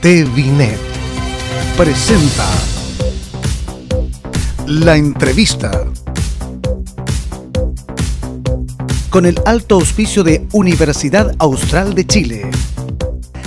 TVNet presenta la entrevista con el alto auspicio de Universidad Austral de Chile.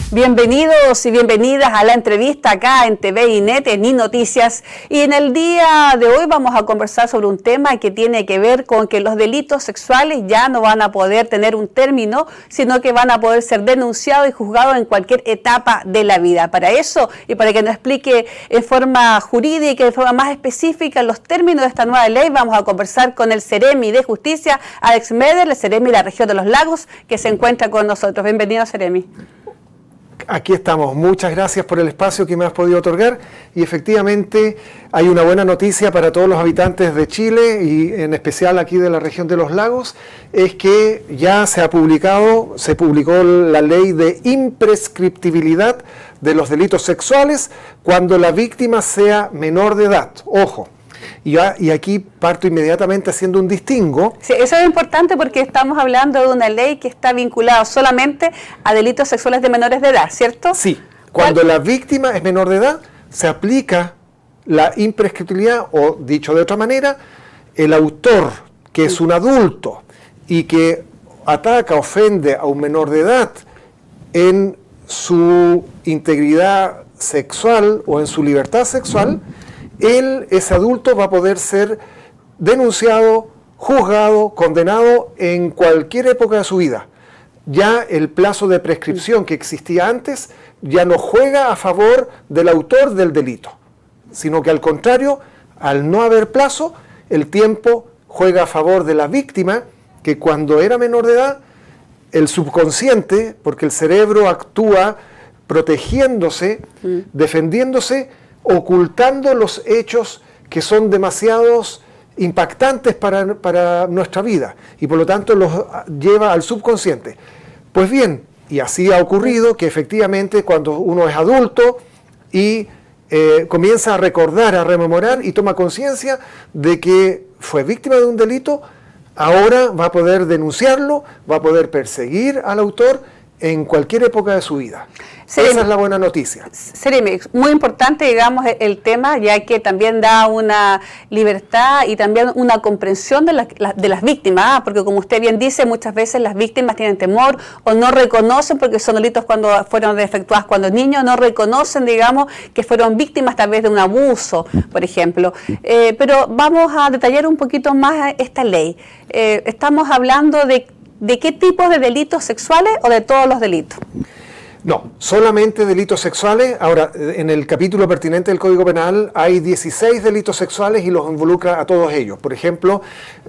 Bienvenidos y bienvenidas a la entrevista acá en TVNet, en iNoticias. Y en el día de hoy vamos a conversar sobre un tema que tiene que ver con que los delitos sexuales ya no van a poder tener un término, sino que van a poder ser denunciados y juzgados en cualquier etapa de la vida. Para eso, y para que nos explique en forma jurídica, de forma más específica, los términos de esta nueva ley, vamos a conversar con el Ceremi de Justicia, Alex Meder, el Ceremi de la región de los Lagos, que se encuentra con nosotros. Bienvenido, Ceremi. Aquí estamos. Muchas gracias por el espacio que me has podido otorgar y efectivamente hay una buena noticia para todos los habitantes de Chile y en especial aquí de la región de los Lagos, es que ya se publicó la ley de imprescriptibilidad de los delitos sexuales cuando la víctima sea menor de edad. Ojo. Y aquí parto inmediatamente haciendo un distingo. Sí, eso es importante porque estamos hablando de una ley que está vinculada solamente a delitos sexuales de menores de edad, ¿cierto? Sí, cuando la víctima es menor de edad, se aplica la imprescriptibilidad, o dicho de otra manera, el autor que es un adulto y que ataca, ofende a un menor de edad en su integridad sexual o en su libertad sexual, ese adulto va a poder ser denunciado, juzgado, condenado en cualquier época de su vida. Ya el plazo de prescripción que existía antes ya no juega a favor del autor del delito, sino que al contrario, al no haber plazo, el tiempo juega a favor de la víctima, que cuando era menor de edad, el subconsciente, porque el cerebro actúa protegiéndose, defendiéndose, ocultando los hechos que son demasiados impactantes para nuestra vida y por lo tanto los lleva al subconsciente. Pues bien, y así ha ocurrido que efectivamente cuando uno es adulto y comienza a recordar, a rememorar y toma conciencia de que fue víctima de un delito, ahora va a poder denunciarlo, va a poder perseguir al autor en cualquier época de su vida. Ceremi, esa es la buena noticia. Ceremi, muy importante, digamos, el tema, ya que también da una libertad y también una comprensión de las víctimas, porque como usted bien dice, muchas veces las víctimas tienen temor o no reconocen, porque son delitos cuando fueron efectuados cuando niños, no reconocen, digamos, que fueron víctimas tal vez de un abuso, por ejemplo. Pero vamos a detallar un poquito más esta ley. Estamos hablando ¿de qué tipos de delitos sexuales o de todos los delitos? No, solamente delitos sexuales. Ahora, en el capítulo pertinente del Código Penal hay 16 delitos sexuales y los involucra a todos ellos. Por ejemplo,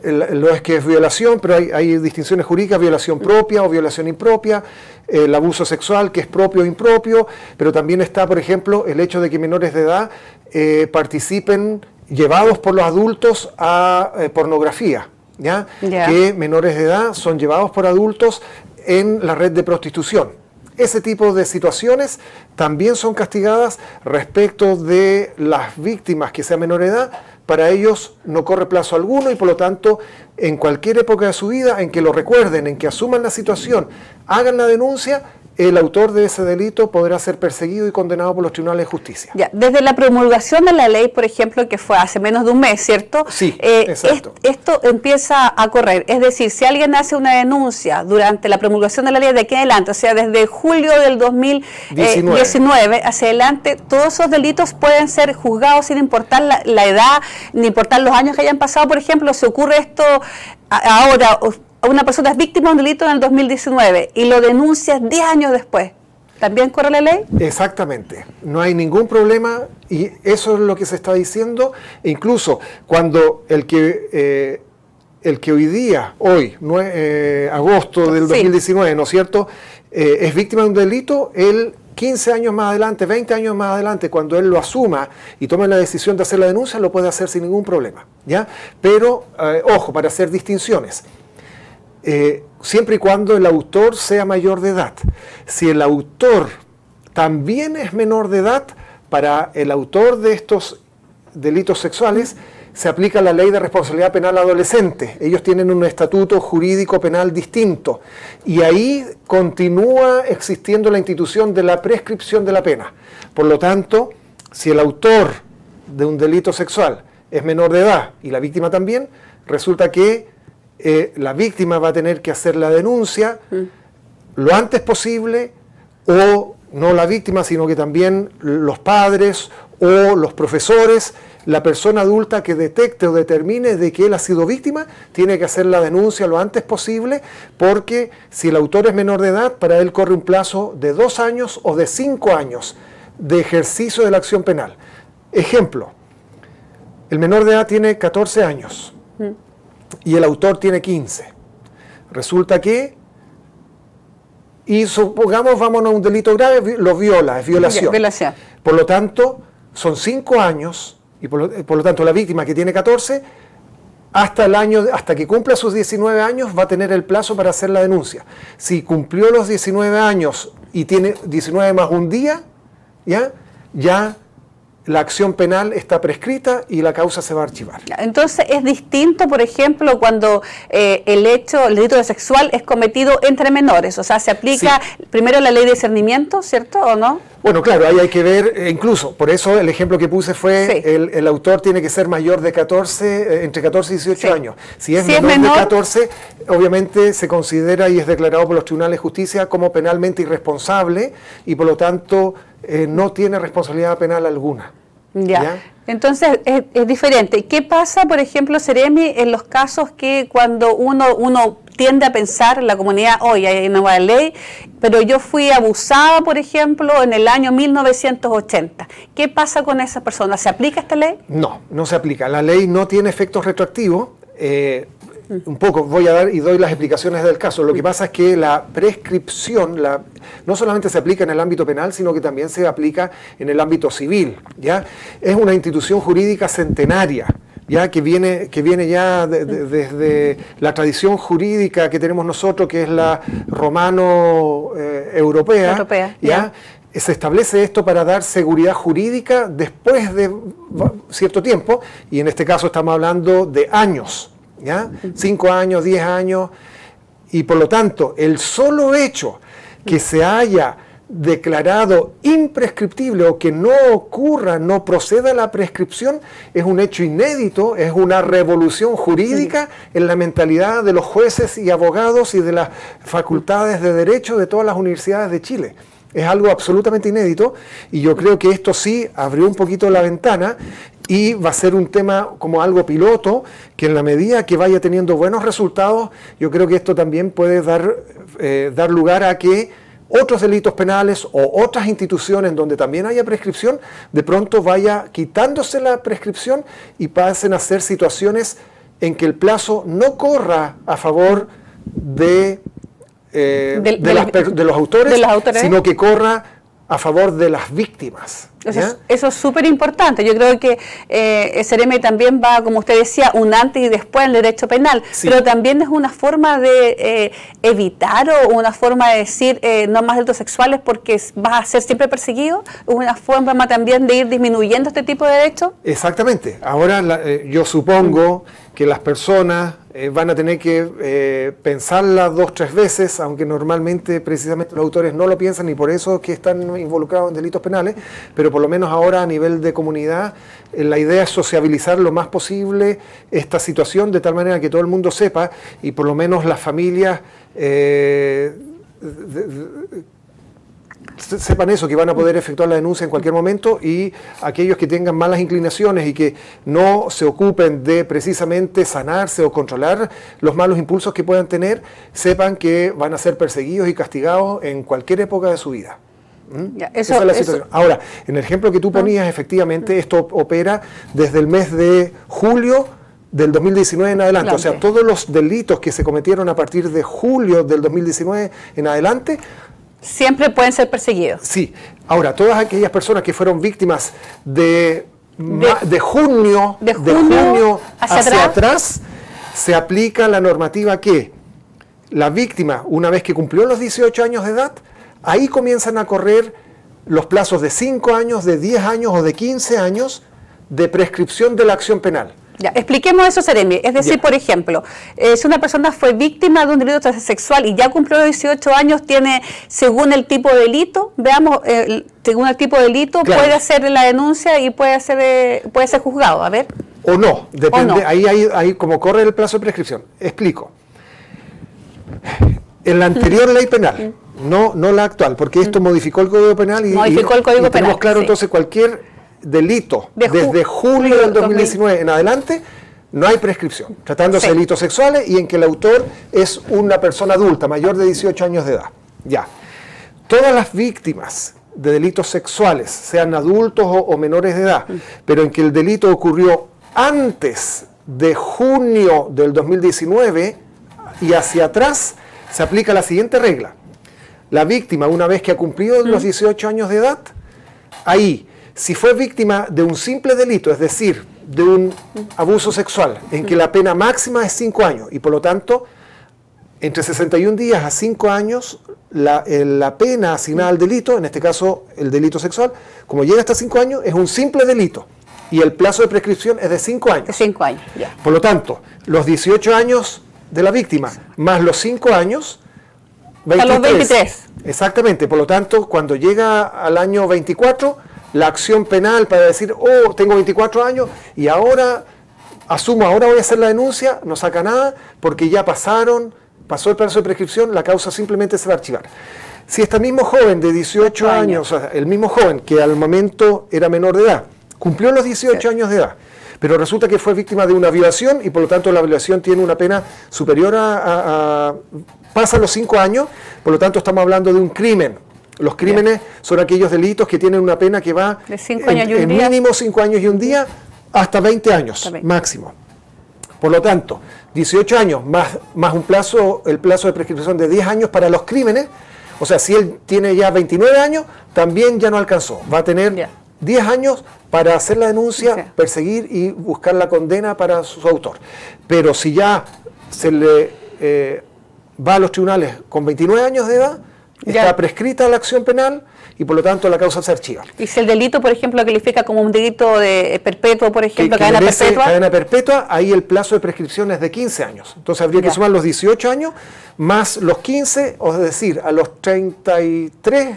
no es que es violación, pero hay distinciones jurídicas, violación propia o violación impropia, el abuso sexual que es propio o impropio, pero también está, por ejemplo, el hecho de que menores de edad participen llevados por los adultos a pornografía. ¿Ya? Que menores de edad son llevados por adultos en la red de prostitución. Ese tipo de situaciones también son castigadas respecto de las víctimas que sean menor de edad. Para ellos no corre plazo alguno y por lo tanto en cualquier época de su vida en que lo recuerden, en que asuman la situación, hagan la denuncia, el autor de ese delito podrá ser perseguido y condenado por los tribunales de justicia. Ya, desde la promulgación de la ley, por ejemplo, que fue hace menos de un mes, ¿cierto? Sí, exacto. Esto empieza a correr. Es decir, si alguien hace una denuncia durante la promulgación de la ley de aquí en adelante, o sea, desde julio del 2019 hacia adelante, todos esos delitos pueden ser juzgados sin importar la edad, ni importar los años que hayan pasado. Por ejemplo, si ocurre esto ahora, una persona es víctima de un delito en el 2019 y lo denuncia 10 años después, ¿también corre la ley? Exactamente, no hay ningún problema y eso es lo que se está diciendo. E incluso cuando el que hoy día, agosto del 2019, ¿no es cierto?, es víctima de un delito, él 15 años más adelante, 20 años más adelante, cuando él lo asuma y tome la decisión de hacer la denuncia, lo puede hacer sin ningún problema, ¿ya? Pero, ojo, para hacer distinciones. Siempre y cuando el autor sea mayor de edad. Si el autor también es menor de edad, para el autor de estos delitos sexuales se aplica la ley de responsabilidad penal adolescente. Ellos tienen un estatuto jurídico penal distinto. Y ahí continúa existiendo la institución de la prescripción de la pena. Por lo tanto, si el autor de un delito sexual es menor de edad y la víctima también, resulta que la víctima va a tener que hacer la denuncia lo antes posible, o no la víctima, sino que también los padres o los profesores, la persona adulta que detecte o determine de que él ha sido víctima, tiene que hacer la denuncia lo antes posible, porque si el autor es menor de edad, para él corre un plazo de 2 años o de 5 años de ejercicio de la acción penal. Ejemplo, el menor de edad tiene 14 años y el autor tiene 15. Resulta que, y supongamos, vámonos a un delito grave, lo viola, es violación. Violación. Por lo tanto, son 5 años, y por lo tanto la víctima que tiene 14, hasta que cumpla sus 19 años va a tener el plazo para hacer la denuncia. Si cumplió los 19 años y tiene 19 más un día, ya la acción penal está prescrita y la causa se va a archivar. Entonces es distinto, por ejemplo, cuando el delito sexual es cometido entre menores, o sea, se aplica primero la ley de discernimiento, ¿cierto o no? Bueno, claro, ahí hay que ver, incluso, por eso el ejemplo que puse fue, el autor tiene que ser mayor de 14, entre 14 y 18 años. Si es menor de 14, obviamente se considera y es declarado por los tribunales de justicia como penalmente irresponsable y por lo tanto no tiene responsabilidad penal alguna. ¿Ya? Entonces es diferente. ¿Qué pasa, por ejemplo, Seremi, en los casos que cuando uno tiende a pensar en la comunidad, hoy hay una nueva ley, pero yo fui abusada, por ejemplo, en el año 1980? ¿Qué pasa con esa persona? ¿Se aplica esta ley? No, no se aplica. La ley no tiene efectos retroactivos. Un poco voy a dar y doy las explicaciones del caso. Lo que pasa es que la prescripción no solamente se aplica en el ámbito penal, sino que también se aplica en el ámbito civil. ¿Ya? Es una institución jurídica centenaria, ya que viene ya desde la tradición jurídica que tenemos nosotros, que es la romano-europea. ¿Ya? Se establece esto para dar seguridad jurídica después de cierto tiempo, y en este caso estamos hablando de años. ¿Ya? 5 años, 10 años, y por lo tanto el solo hecho que se haya declarado imprescriptible o que no ocurra, no proceda a la prescripción, es un hecho inédito, es una revolución jurídica en la mentalidad de los jueces y abogados y de las facultades de derecho de todas las universidades de Chile. Es algo absolutamente inédito y yo creo que esto sí abrió un poquito la ventana y va a ser un tema como algo piloto, que en la medida que vaya teniendo buenos resultados, yo creo que esto también puede dar lugar a que otros delitos penales o otras instituciones donde también haya prescripción, de pronto vaya quitándose la prescripción y pasen a ser situaciones en que el plazo no corra a favor de los autores, sino que corra a favor de las víctimas. Eso es súper importante. Yo creo que Seremi también va, como usted decía, un antes y después en el derecho penal, pero también es una forma de evitar o una forma de decir no más delitos sexuales porque vas a ser siempre perseguido, es una forma también de ir disminuyendo este tipo de derechos. Exactamente. Ahora yo supongo que las personas van a tener que pensarla 2 o 3 veces, aunque normalmente precisamente los autores no lo piensan y por eso es que están involucrados en delitos penales, pero por lo menos ahora a nivel de comunidad la idea es sociabilizar lo más posible esta situación de tal manera que todo el mundo sepa y por lo menos las familias sepan eso, que van a poder efectuar la denuncia en cualquier momento, y aquellos que tengan malas inclinaciones y que no se ocupen de precisamente sanarse o controlar los malos impulsos que puedan tener, sepan que van a ser perseguidos y castigados en cualquier época de su vida. Esa es la situación. Ahora, en el ejemplo que tú ponías, efectivamente, esto opera desde el mes de julio del 2019 en adelante. O sea, todos los delitos que se cometieron a partir de julio del 2019 en adelante siempre pueden ser perseguidos. Sí. Ahora, todas aquellas personas que fueron víctimas de junio hacia atrás, se aplica la normativa que la víctima, una vez que cumplió los 18 años de edad, ahí comienzan a correr los plazos de 5 años, de 10 años o de 15 años de prescripción de la acción penal. Ya, expliquemos eso, Seremi. Es decir, por ejemplo, si una persona fue víctima de un delito sexual y ya cumplió 18 años, tiene, según el tipo de delito, veamos, según el tipo de delito, puede hacer la denuncia y puede ser juzgado. A ver. O no, depende, o no. Ahí como corre el plazo de prescripción. Explico. En la anterior ley penal, no la actual, porque esto modificó el Código Penal y tenemos claro entonces cualquier delito desde julio del 2019 en adelante, no hay prescripción, tratándose de delitos sexuales y en que el autor es una persona adulta, mayor de 18 años de edad. Ya. Todas las víctimas de delitos sexuales, sean adultos o menores de edad, pero en que el delito ocurrió antes de junio del 2019 y hacia atrás, se aplica la siguiente regla. La víctima, una vez que ha cumplido los 18 años de edad, ahí, si fue víctima de un simple delito, es decir, de un abuso sexual, en que la pena máxima es 5 años, y por lo tanto, entre 61 días a 5 años, la pena asignada al delito, en este caso el delito sexual, como llega hasta 5 años, es un simple delito, y el plazo de prescripción es de 5 años. De 5 años, ya. Por lo tanto, los 18 años de la víctima, más los 5 años, 23. A los 23. Exactamente, por lo tanto, cuando llega al año 24, la acción penal para decir, oh, tengo 24 años y ahora asumo, ahora voy a hacer la denuncia, no saca nada, porque ya pasó el plazo de prescripción, la causa simplemente se va a archivar. Si este mismo joven de 18 años, o sea, el mismo joven que al momento era menor de edad, cumplió los 18 años de edad, pero resulta que fue víctima de una violación y por lo tanto la violación tiene una pena superior pasa los 5 años, por lo tanto estamos hablando de un crimen. Los crímenes son aquellos delitos que tienen una pena que va de 5 años y un día, mínimo 5 años y un día hasta 20 años máximo. Por lo tanto, 18 años más el plazo de prescripción de 10 años para los crímenes, o sea, si él tiene ya 29 años, también ya no alcanzó. Va a tener 10 años para hacer la denuncia, perseguir y buscar la condena para su autor. Pero si ya se le va a los tribunales con 29 años de edad, está prescrita la acción penal y por lo tanto la causa se archiva. Y si el delito, por ejemplo, califica como un delito de perpetuo, por ejemplo, cadena perpetua, ahí el plazo de prescripción es de 15 años. Entonces habría que sumar los 18 años más los 15, o es decir, a los 33,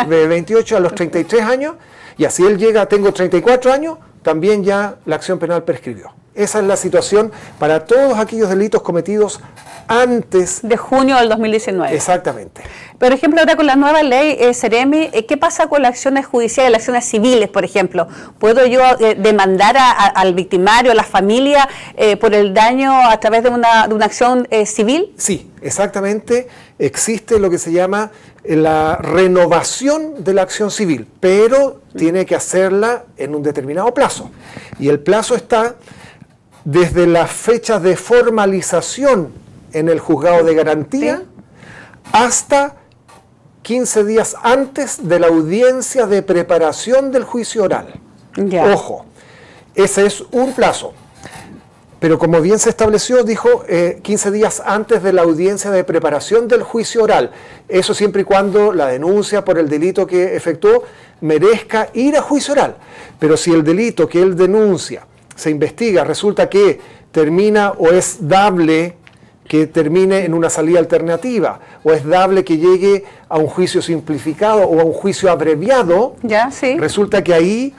de 28 a los 33 años, y así él llega, tengo 34 años, también ya la acción penal prescribió. Esa es la situación para todos aquellos delitos cometidos antes de junio del 2019. Exactamente. Por ejemplo, ahora con la nueva ley, Seremi, ¿qué pasa con las acciones judiciales, las acciones civiles, por ejemplo? ¿Puedo yo demandar al victimario, a la familia, por el daño a través de una acción civil? Sí, exactamente. Existe lo que se llama la renovación de la acción civil, pero tiene que hacerla en un determinado plazo. Y el plazo está desde la fecha de formalización en el juzgado de garantía hasta 15 días antes de la audiencia de preparación del juicio oral. Ojo, ese es un plazo. Pero como bien se estableció, dijo 15 días antes de la audiencia de preparación del juicio oral. Eso siempre y cuando la denuncia por el delito que efectuó merezca ir a juicio oral. Pero si el delito que él denuncia se investiga, resulta que termina o es dable que termine en una salida alternativa, o es dable que llegue a un juicio simplificado o a un juicio abreviado, resulta que ahí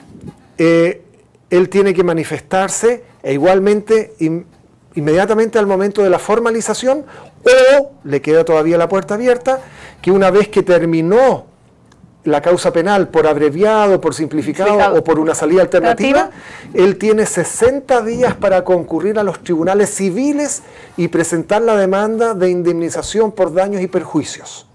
él tiene que manifestarse e igualmente inmediatamente al momento de la formalización, o le queda todavía la puerta abierta, que una vez que terminó la causa penal por abreviado, por simplificado o por una salida alternativa, él tiene 60 días para concurrir a los tribunales civiles y presentar la demanda de indemnización por daños y perjuicios.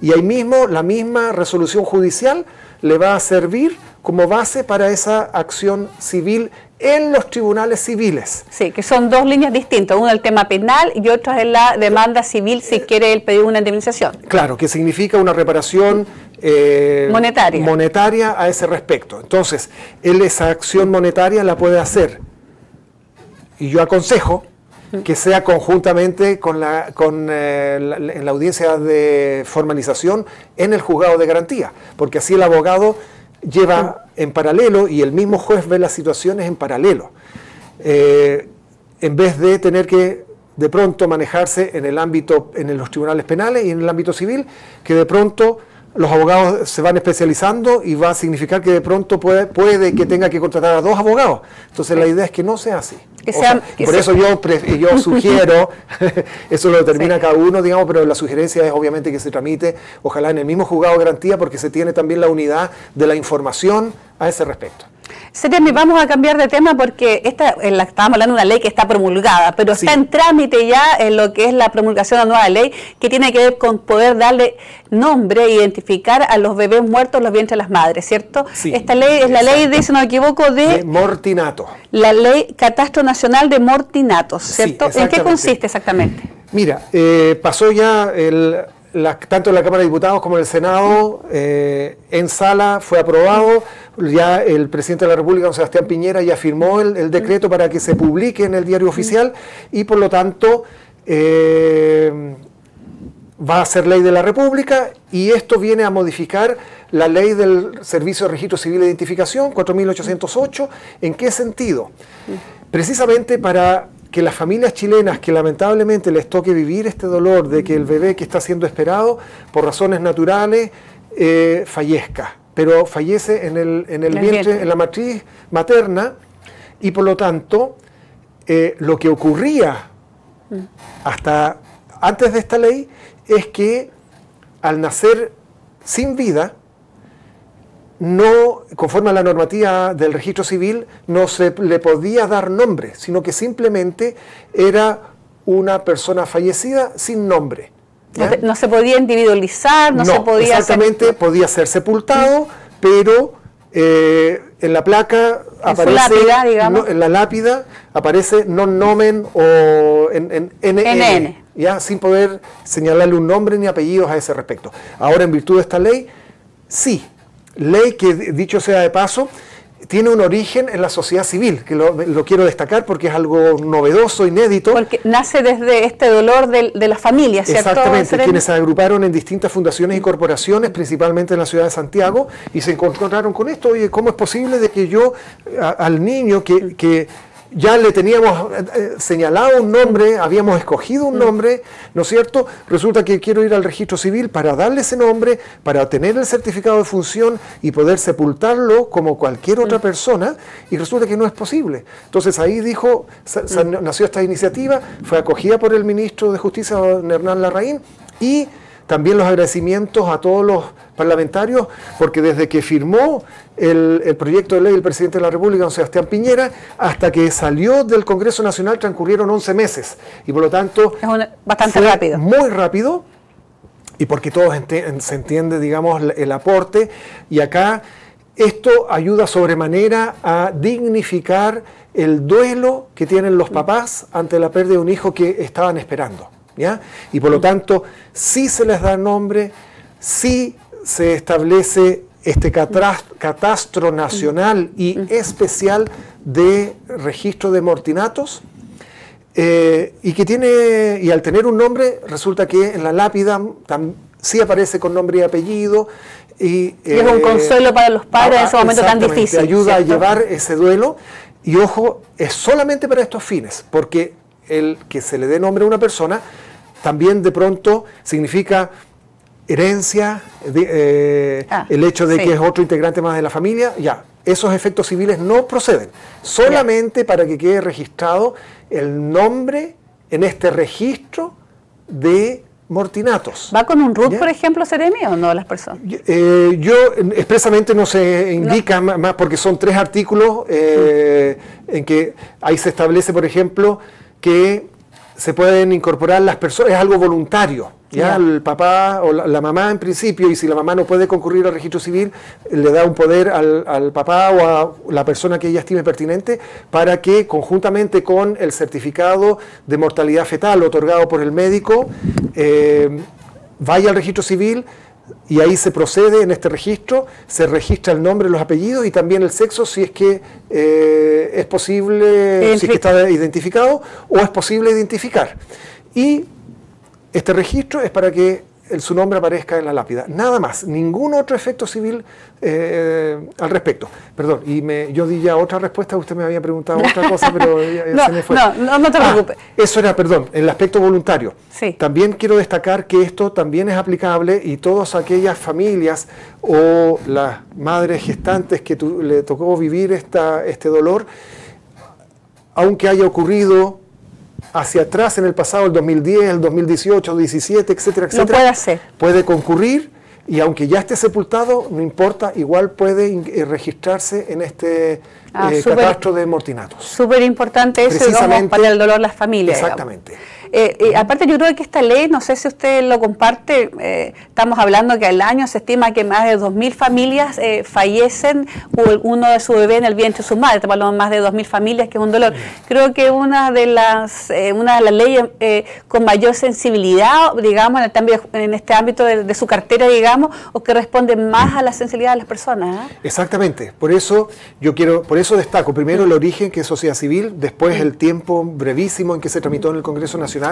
Y ahí mismo la misma resolución judicial le va a servir como base para esa acción civil en los tribunales civiles. Sí, que son dos líneas distintas, una el tema penal y otra es la demanda civil si quiere él pedir una indemnización. Claro, que significa una reparación monetaria a ese respecto. Entonces, él esa acción monetaria la puede hacer, y yo aconsejo que sea conjuntamente con en la audiencia de formalización en el juzgado de garantía, porque así el abogado lleva en paralelo y el mismo juez ve las situaciones en paralelo. En vez de tener que de pronto manejarse en el ámbito, en los tribunales penales y en el ámbito civil, que de pronto los abogados se van especializando y va a significar que de pronto puede que tenga que contratar a 2 abogados. Entonces la idea es que no sea así. Por eso yo sugiero, eso lo determina cada uno, digamos, pero la sugerencia es obviamente que se tramite, ojalá en el mismo juzgado de garantía, porque se tiene también la unidad de la información a ese respecto. Seremi, vamos a cambiar de tema porque estábamos hablando de una ley que está promulgada, pero Sí. está en trámite ya en lo que es la promulgación de una nueva ley que tiene que ver con poder darle nombre e identificar a los bebés muertos en los vientres de las madres, ¿cierto? Sí. Esta ley es la ley, si no me equivoco, De mortinato. la ley Catastro Nacional de Mortinatos, ¿cierto? Sí, ¿En qué exactamente. consiste exactamente? Mira, pasó ya tanto en la Cámara de Diputados como en el Senado, en sala fue aprobado, ya el presidente de la República, don Sebastián Piñera, ya firmó el decreto para que se publique en el diario oficial y por lo tanto va a ser ley de la República y esto viene a modificar la ley del Servicio de Registro Civil de Identificación, 4808. ¿En qué sentido? Precisamente para que las familias chilenas que lamentablemente les toque vivir este dolor de que el bebé que está siendo esperado por razones naturales fallezca, pero fallece en el vientre, en la matriz materna, y por lo tanto lo que ocurría hasta antes de esta ley es que al nacer sin vida, no, conforme a la normativa del registro civil, no se le podía dar nombre, sino que simplemente era una persona fallecida sin nombre. ¿Ya? No se podía individualizar, no se podía exactamente, podía ser sepultado, pero en la placa aparece, lápida, digamos. en la lápida aparece non nomen o en NN, ya sin poder señalarle un nombre ni apellidos a ese respecto. Ahora, en virtud de esta ley, sí. Ley que, dicho sea de paso, tiene un origen en la sociedad civil, que lo quiero destacar porque es algo novedoso, inédito. Porque nace desde este dolor de la familia, ¿cierto? Exactamente, quienes se agruparon en distintas fundaciones y corporaciones, principalmente en la ciudad de Santiago, y se encontraron con esto. Oye, ¿cómo es posible de que yo, al niño que ya le teníamos señalado un nombre, habíamos escogido un nombre, ¿no es cierto? Resulta que quiero ir al registro civil para darle ese nombre, para tener el certificado de función y poder sepultarlo como cualquier otra persona, y resulta que no es posible. Entonces ahí nació esta iniciativa, fue acogida por el ministro de Justicia, don Hernán Larraín, y también los agradecimientos a todos los parlamentarios, porque desde que firmó el proyecto de ley el presidente de la República, don Sebastián Piñera, hasta que salió del Congreso Nacional transcurrieron 11 meses. Y por lo tanto, bastante rápido. Muy rápido, y porque todos se entiende, digamos, el aporte. Y acá esto ayuda sobremanera a dignificar el duelo que tienen los papás ante la pérdida de un hijo que estaban esperando. ¿Ya? Y por lo tanto, sí se les da nombre, sí se establece este catastro nacional y especial de registro de mortinatos, y al tener un nombre, resulta que en la lápida sí aparece con nombre y apellido. Y es un consuelo para los padres en ese momento tan difícil. Ayuda, ¿cierto?, a llevar ese duelo, y ojo, es solamente para estos fines, porque el que se le dé nombre a una persona también de pronto significa herencia, el hecho de que es otro integrante más de la familia. Ya, esos efectos civiles no proceden, solamente para que quede registrado el nombre en este registro de mortinatos. ¿Va con un RUT, ¿Ya? por ejemplo, Seremi, o no las personas? Yo expresamente no se indica más porque son 3 artículos en que ahí se establece, por ejemplo, que se pueden incorporar las personas, es algo voluntario, ¿ya? El papá o la mamá en principio, y si la mamá no puede concurrir al registro civil, le da un poder al papá o a la persona que ella estime pertinente para que conjuntamente con el certificado de mortalidad fetal otorgado por el médico, vaya al registro civil. Y ahí se procede en este registro, se registra el nombre, los apellidos y también el sexo, si es que es posible, si es que está identificado o es posible identificar. Y este registro es para que su nombre aparezca en la lápida. Nada más, ningún otro efecto civil al respecto. Perdón, yo di ya otra respuesta, usted me había preguntado otra cosa, pero se me fue. No te preocupes. Eso era, perdón, el aspecto voluntario. Sí. También quiero destacar que esto también es aplicable y todas aquellas familias o las madres gestantes que le tocó vivir este dolor, aunque haya ocurrido hacia atrás en el pasado, el 2010, el 2018, 2017, etcétera, etcétera. Lo puede hacer. Puede concurrir y aunque ya esté sepultado, no importa, igual puede registrarse en este catastro de mortinatos. Súper importante eso, digamos, para el dolor de las familias. Exactamente. Aparte yo creo que esta ley, no sé si usted lo comparte, estamos hablando que al año se estima que más de 2.000 familias fallecen uno de su bebé en el vientre de su madre, estamos hablando de más de 2.000 familias, que es un dolor. Creo que una de las leyes con mayor sensibilidad, digamos, en este ámbito de su cartera, digamos, o que responde más a la sensibilidad de las personas. Exactamente, por eso destaco primero el origen, que es sociedad civil, después el tiempo brevísimo en que se tramitó en el Congreso Nacional,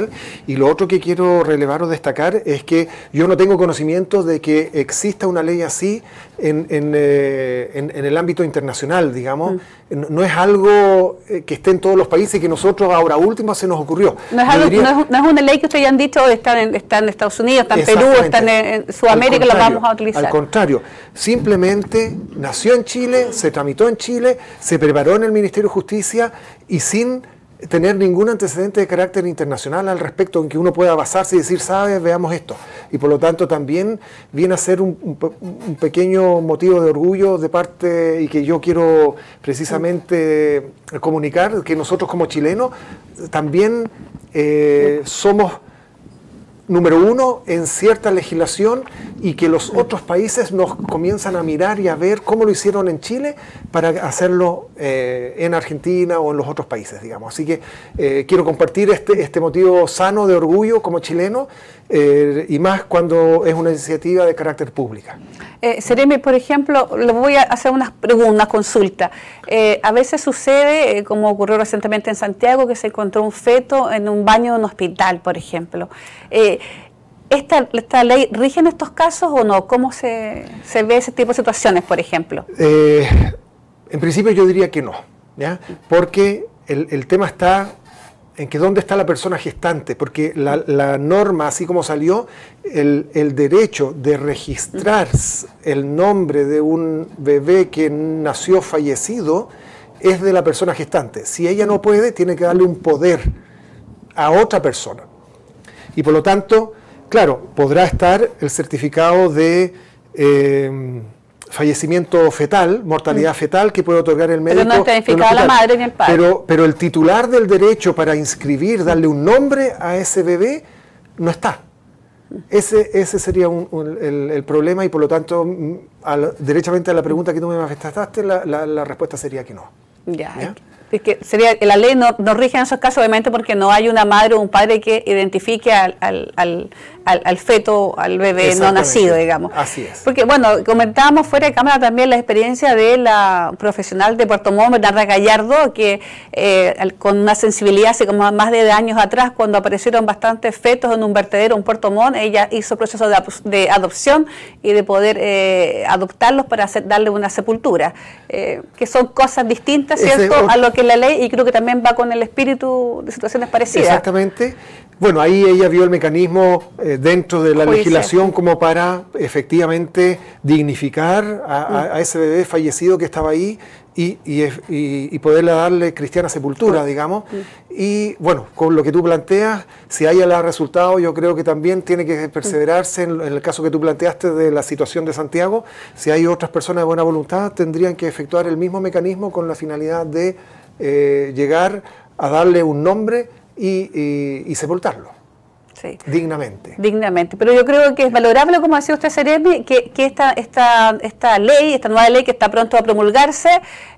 y lo otro que quiero relevar o destacar es que yo no tengo conocimiento de que exista una ley así en el ámbito internacional, digamos. No es algo que esté en todos los países y que nosotros ahora último se nos ocurrió. No es una ley que ustedes ya han dicho está en Estados Unidos, está en Perú, está en Sudamérica, la vamos a utilizar. Al contrario, simplemente nació en Chile, se tramitó en Chile, se preparó en el Ministerio de Justicia y sin tener ningún antecedente de carácter internacional al respecto en que uno pueda basarse y decir, ¿sabes? Veamos esto. Y por lo tanto también viene a ser un pequeño motivo de orgullo de parte, y que yo quiero precisamente comunicar, que nosotros como chilenos también somos número uno en cierta legislación, y que los otros países nos comienzan a mirar y a ver cómo lo hicieron en Chile para hacerlo en Argentina o en los otros países, digamos. Así que quiero compartir este motivo sano de orgullo como chileno, y más cuando es una iniciativa de carácter pública. Seremi, por ejemplo, le voy a hacer unas preguntas, una consulta. A veces sucede, como ocurrió recientemente en Santiago, que se encontró un feto en un baño de un hospital, por ejemplo. ¿Esta ley rige en estos casos o no? ¿Cómo se ve ese tipo de situaciones, por ejemplo? En principio yo diría que no, ¿ya? Porque el tema está en que dónde está la persona gestante, porque la norma, así como salió, el derecho de registrar el nombre de un bebé que nació fallecido es de la persona gestante. Si ella no puede, tiene que darle un poder a otra persona. Y por lo tanto, claro, podrá estar el certificado de fallecimiento fetal, mortalidad fetal, que puede otorgar el médico. Pero no está identificada la madre ni el padre. Pero el titular del derecho para inscribir, darle un nombre a ese bebé, no está. Ese sería el problema, y por lo tanto, derechamente a la pregunta que tú me manifestaste, la respuesta sería que no. ¿Ya? Es que la ley no rige en esos casos, obviamente, porque no hay una madre o un padre que identifique al feto, al bebé no nacido, digamos. Así es. Porque, bueno, comentábamos fuera de cámara también la experiencia de la profesional de Puerto Montt, Bernarda Gallardo, que con una sensibilidad hace como más de años atrás, cuando aparecieron bastantes fetos en un vertedero en Puerto Montt, ella hizo proceso de adopción y de poder adoptarlos para darle una sepultura, que son cosas distintas, ¿cierto?, a lo que la ley, y creo que también va con el espíritu de situaciones parecidas. Exactamente. Bueno, ahí ella vio el mecanismo dentro de la legislación como para efectivamente dignificar a ese bebé fallecido que estaba ahí y poderle darle cristiana sepultura, digamos. Y bueno, con lo que tú planteas, si haya el resultado, yo creo que también tiene que perseverarse en el caso que tú planteaste de la situación de Santiago. Si hay otras personas de buena voluntad, tendrían que efectuar el mismo mecanismo con la finalidad de llegar a darle un nombre y sepultarlo. Sí. Dignamente. Dignamente. Pero yo creo que es valorable, como decía usted, Seremi, que esta ley, esta nueva ley que está pronto a promulgarse,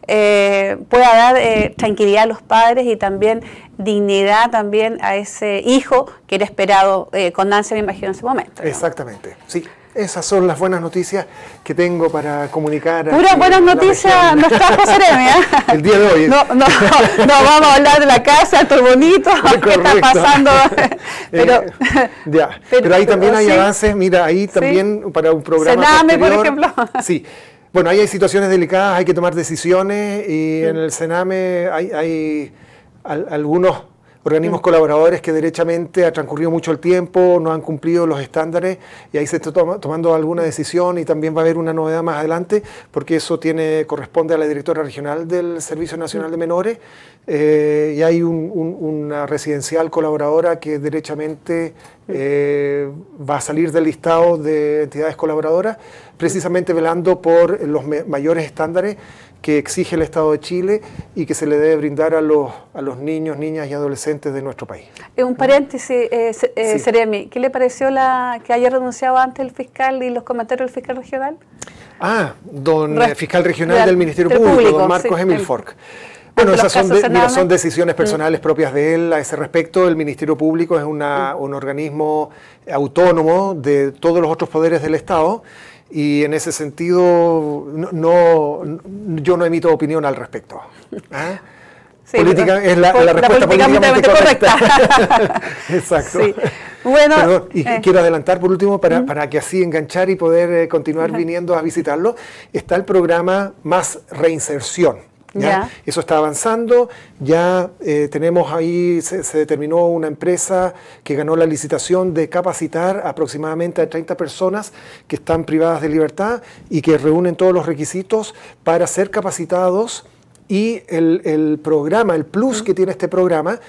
pueda dar tranquilidad a los padres y también dignidad también a ese hijo que era esperado con ansia, me imagino, en ese momento, ¿no? Exactamente, sí. Esas son las buenas noticias que tengo para comunicar. Puras buenas noticias nos trajo Seremi, ¿eh? El día de hoy. No vamos a hablar de la casa, esto es bonito, qué está pasando. Pero ahí también hay avances, mira, ahí también para un programa Sename, por ejemplo. Sí. Bueno, ahí hay situaciones delicadas, hay que tomar decisiones y en el Sename hay algunos organismos colaboradores que derechamente ha transcurrido mucho el tiempo, no han cumplido los estándares y ahí se está tomando alguna decisión y también va a haber una novedad más adelante porque eso corresponde a la directora regional del Servicio Nacional de Menores y hay una residencial colaboradora que derechamente va a salir del listado de entidades colaboradoras precisamente velando por los mayores estándares que exige el Estado de Chile y que se le debe brindar a los niños, niñas y adolescentes de nuestro país. Un paréntesis, sí. Seremi, ¿qué le pareció que haya renunciado antes el fiscal y los comentarios del fiscal regional? Fiscal regional del Ministerio Público, don Marcos Emil Fork. Bueno, esas son decisiones personales propias de él. A ese respecto, el Ministerio Público es un organismo autónomo de todos los otros poderes del Estado. Y en ese sentido, yo no emito opinión al respecto. ¿Ah? Sí, es la respuesta políticamente correcta. Exacto. Sí. Bueno, perdón, y quiero adelantar por último, para que así enganchar y poder continuar viniendo a visitarlo, está el programa Más Reinserción. ¿Ya? Eso está avanzando, ya tenemos ahí, se determinó una empresa que ganó la licitación de capacitar aproximadamente a 30 personas que están privadas de libertad y que reúnen todos los requisitos para ser capacitados y el programa, el plus que tiene este programa,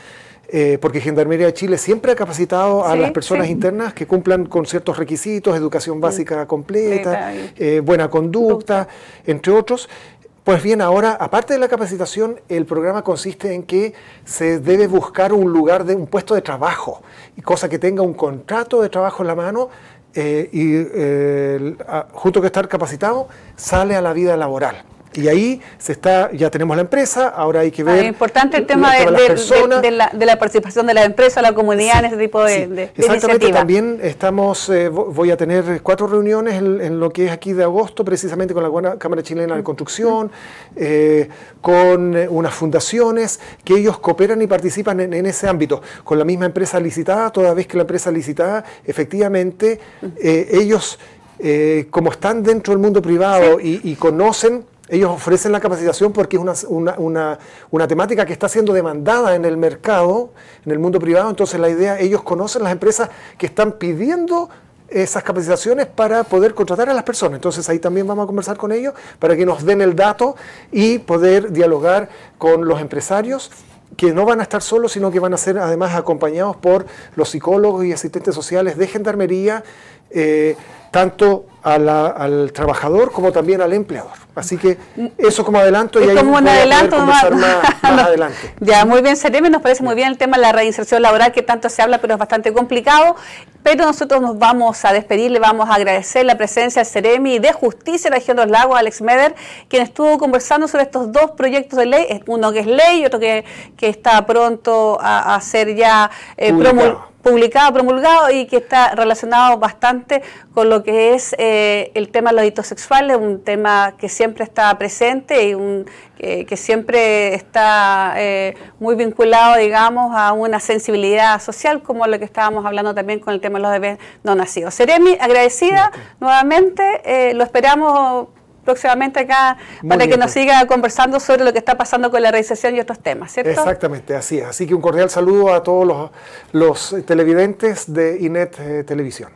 porque Gendarmería de Chile siempre ha capacitado a las personas internas que cumplan con ciertos requisitos, educación básica completa, buena conducta, entre otros. Pues bien, ahora, aparte de la capacitación, el programa consiste en que se debe buscar un puesto de trabajo, cosa que tenga un contrato de trabajo en la mano junto con estar capacitado, sale a la vida laboral. Y ahí ya tenemos la empresa, ahora hay que ver... Es importante el tema de la participación de la empresa, la comunidad en ese tipo de exactamente, iniciativa. También voy a tener 4 reuniones en lo que es aquí de agosto, precisamente con la Cámara Chilena de Construcción, con unas fundaciones que ellos cooperan y participan en ese ámbito, con la misma empresa licitada, toda vez que la empresa licitada, efectivamente, ellos, como están dentro del mundo privado y conocen, ellos ofrecen la capacitación porque es una temática que está siendo demandada en el mercado, en el mundo privado. Entonces la idea, ellos conocen las empresas que están pidiendo esas capacitaciones para poder contratar a las personas. Entonces ahí también vamos a conversar con ellos para que nos den el dato y poder dialogar con los empresarios que no van a estar solos, sino que van a ser además acompañados por los psicólogos y asistentes sociales de Gendarmería, tanto al trabajador como también al empleador. Así que eso como adelanto y ahí como un adelanto más adelante. Ya, muy bien, Seremi, nos parece muy bien el tema de la reinserción laboral que tanto se habla, pero es bastante complicado. Pero nosotros nos vamos a despedir, le vamos a agradecer la presencia del Seremi de Justicia de la Región de los Lagos, Alex Meder, quien estuvo conversando sobre estos 2 proyectos de ley, uno que es ley y otro que está pronto a ser ya promulgado y que está relacionado bastante con lo que es el tema de los delitos sexuales, un tema que siempre está presente y que siempre está muy vinculado, digamos, a una sensibilidad social, como lo que estábamos hablando también con el tema de los bebés no nacidos. Seremi, agradecida nuevamente, lo esperamos próximamente acá para que nos siga conversando sobre lo que está pasando con la reinserción y otros temas, ¿cierto? Exactamente, así es. Así que un cordial saludo a todos los televidentes de INET Televisión.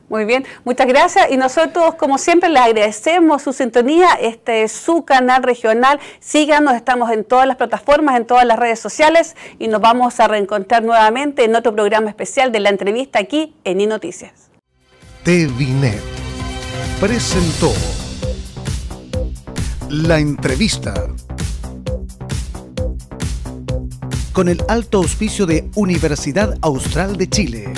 Muy bien, muchas gracias y nosotros como siempre les agradecemos su sintonía, este es su canal regional, síganos, estamos en todas las plataformas, en todas las redes sociales y nos vamos a reencontrar nuevamente en otro programa especial de la entrevista aquí en iNoticias. TVNet presentó La Entrevista con el alto auspicio de Universidad Austral de Chile.